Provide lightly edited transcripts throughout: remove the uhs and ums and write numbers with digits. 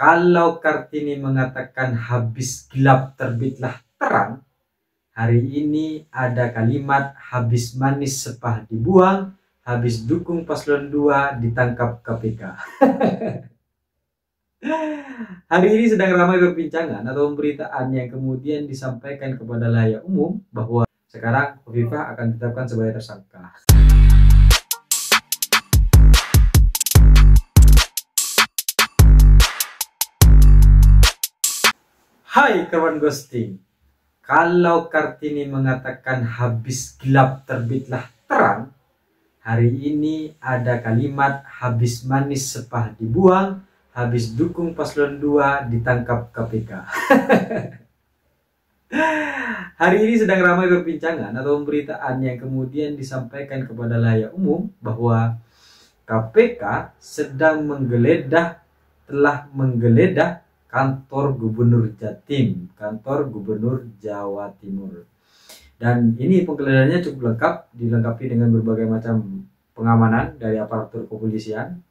Kalau Kartini mengatakan habis gelap terbitlah terang, hari ini ada kalimat habis manis sepah dibuang, habis dukung paslon 2 ditangkap KPK. Hari ini sedang ramai perbincangan atau pemberitaan yang kemudian disampaikan kepada layak umum bahwa sekarang Hovifah akan ditetapkan sebagai tersangka. Hai kawan ghosting, kalau Kartini mengatakan habis gelap terbitlah terang, hari ini ada kalimat habis manis sepah dibuang, habis dukung paslon 2 ditangkap KPK. Hari ini sedang ramai perbincangan atau pemberitaan yang kemudian disampaikan kepada layak umum bahwa KPK sedang telah menggeledah kantor Gubernur Jatim, kantor Gubernur Jawa Timur. Dan ini penggeledahannya cukup lengkap, dilengkapi dengan berbagai macam pengamanan dari aparatur kepolisian.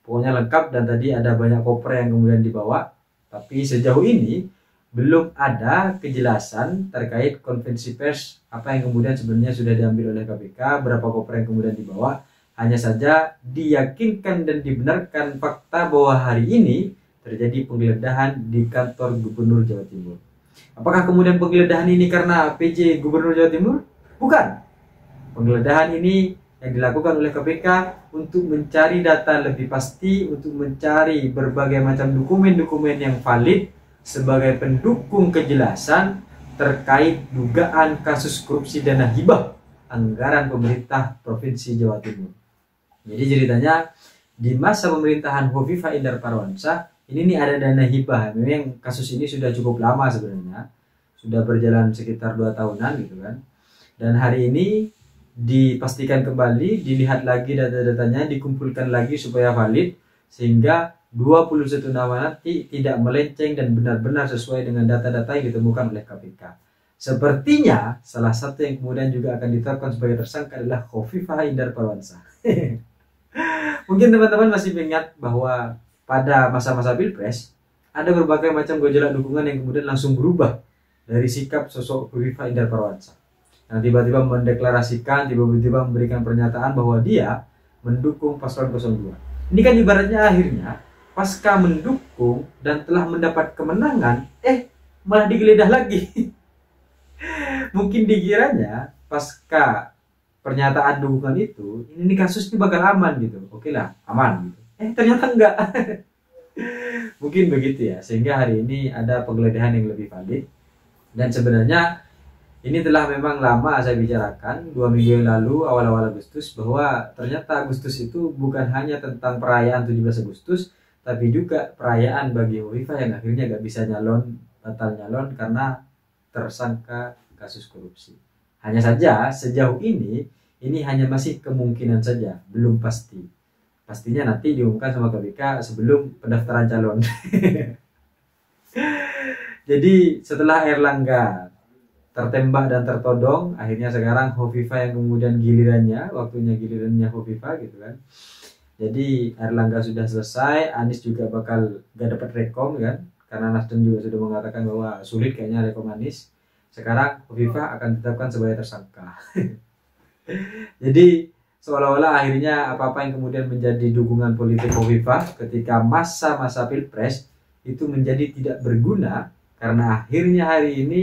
Pokoknya lengkap, dan tadi ada banyak koper yang kemudian dibawa. Tapi sejauh ini belum ada kejelasan terkait konferensi pers apa yang kemudian sebenarnya sudah diambil oleh KPK, berapa koper yang kemudian dibawa. Hanya saja diyakinkan dan dibenarkan fakta bahwa hari ini terjadi penggeledahan di kantor Gubernur Jawa Timur. Apakah kemudian penggeledahan ini karena PJ Gubernur Jawa Timur? Bukan. Penggeledahan ini yang dilakukan oleh KPK untuk mencari data lebih pasti, untuk mencari berbagai macam dokumen-dokumen yang valid sebagai pendukung kejelasan terkait dugaan kasus korupsi dana hibah anggaran pemerintah Provinsi Jawa Timur. Jadi ceritanya di masa pemerintahan Hovifah Indar Parawansa ini nih ada dana hibah. Memang kasus ini sudah cukup lama sebenarnya, sudah berjalan sekitar 2 tahunan gitu kan. Dan hari ini dipastikan kembali, dilihat lagi data-datanya, dikumpulkan lagi supaya valid, sehingga 21 nama nanti tidak melenceng dan benar-benar sesuai dengan data-data yang ditemukan oleh KPK. Sepertinya salah satu yang kemudian juga akan ditetapkan sebagai tersangka adalah Hovifah Indar Parawansa. Mungkin teman-teman masih mengingat bahwa pada masa-masa Pilpres ada berbagai macam gejolak dukungan yang kemudian langsung berubah dari sikap sosok Hovifah Indar Parawansa. Yang tiba-tiba mendeklarasikan, tiba-tiba memberikan pernyataan bahwa dia mendukung paslon 02. Ini kan ibaratnya akhirnya pasca mendukung dan telah mendapat kemenangan, malah digeledah lagi. Mungkin dikiranya pasca pernyataan dukungan itu, ini kasus ini bakal aman gitu. Oke lah, aman gitu. Ternyata enggak. Mungkin begitu ya, sehingga hari ini ada penggeledahan yang lebih valid. Dan sebenarnya ini telah memang lama saya bicarakan 2 minggu yang lalu, awal-awal Agustus, bahwa ternyata Agustus itu bukan hanya tentang perayaan 17 Agustus, tapi juga perayaan bagi Hovifah yang akhirnya gak bisa batal nyalon karena tersangka kasus korupsi. Hanya saja sejauh ini hanya masih kemungkinan saja, belum pasti. Pastinya nanti diumumkan sama KPK sebelum pendaftaran calon. Jadi setelah Airlangga tertembak dan tertodong, akhirnya sekarang Hovifah yang kemudian waktunya gilirannya Hovifah gitu kan. Jadi Airlangga sudah selesai, Anies juga bakal gak dapat rekom kan, karena Nasdem juga sudah mengatakan bahwa sulit kayaknya rekom Anies. Sekarang Hovifah akan ditetapkan sebagai tersangka. Jadi seolah-olah akhirnya apa-apa yang kemudian menjadi dukungan politik Hovifah ketika masa-masa Pilpres itu menjadi tidak berguna, karena akhirnya hari ini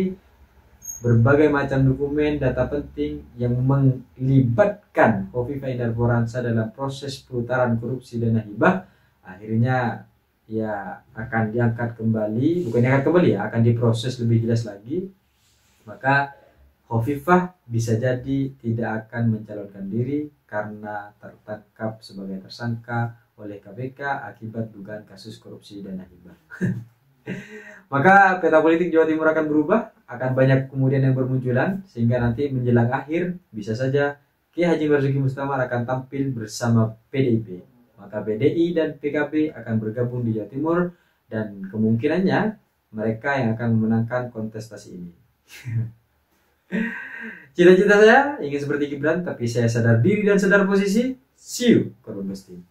berbagai macam dokumen, data penting yang melibatkan Hovifah Indar Parawansa dalam proses putaran korupsi dana hibah akhirnya ya akan diangkat kembali, bukannya akan kembali ya, akan diproses lebih jelas lagi. Maka Hovifah bisa jadi tidak akan mencalonkan diri karena tertangkap sebagai tersangka oleh KPK akibat dugaan kasus korupsi dana hibah. Maka peta politik Jawa Timur akan berubah, akan banyak kemudian yang bermunculan, sehingga nanti menjelang akhir bisa saja Kiai Haji Basuki Mustamar akan tampil bersama PDIP. Maka PDI dan PKB akan bergabung di Jawa Timur, dan kemungkinannya mereka yang akan memenangkan kontestasi ini. Cita-cita saya ingin seperti Gibran, tapi saya sadar diri dan sadar posisi. See you, kawan ghosting.